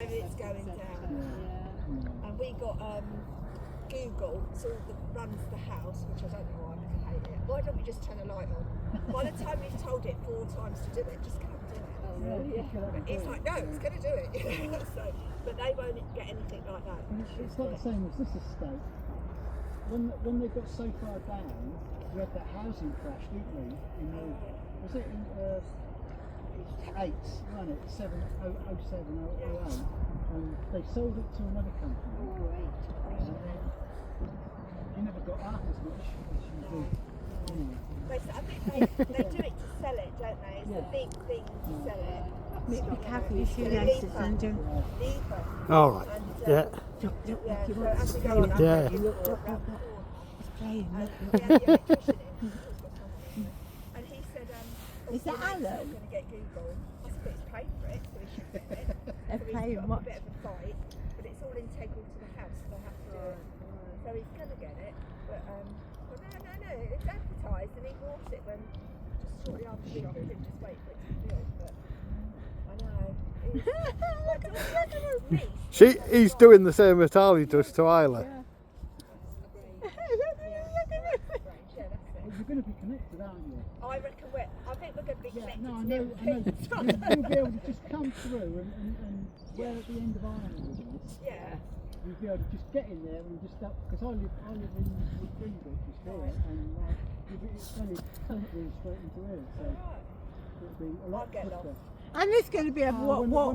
It's going down. And we got Google, so that runs the house, which I don't know why, because I hate it. Why don't we just turn a light on? By the time we've told it 4 times to do it, just go and do it. It's like, no, it's going to do it. So, but they won't get anything like that. It's not the same as this estate. When they got so far down, we had that housing crash, didn't we? Was it in 8, wasn't it? 07, 08. And they sold it to another company. You never got half as much as you do. I think they do it to sell it, don't they? It's a big thing to sell it. Be careful your shoelaces, Andrew. All right. Yeah. So as we go on, Yeah. It's playing. we had the electrician in, and he said, Is that Alan? He's not going to get Google. I said, it's paid for it, so he should get it. They're So playing he's got what? a bit of a fight, but it's all integral to the house, so they have to do it. So he's going to get it, but no, it's advertised, and he bought it when just shortly after the shop, he didn't just wait for it to be built, but I know. He's doing the same as Harley does to Isla. You're going to be connected, aren't you? I think we're going to be connected No, I to know. everything. You'll be able to just come through and where at the end of Ireland is. Yeah. You'll be able to just get in there and just up, because I live in Greenbrook, just here, and it's only straight into here, so it'll be a lot quicker. And it's going to be a what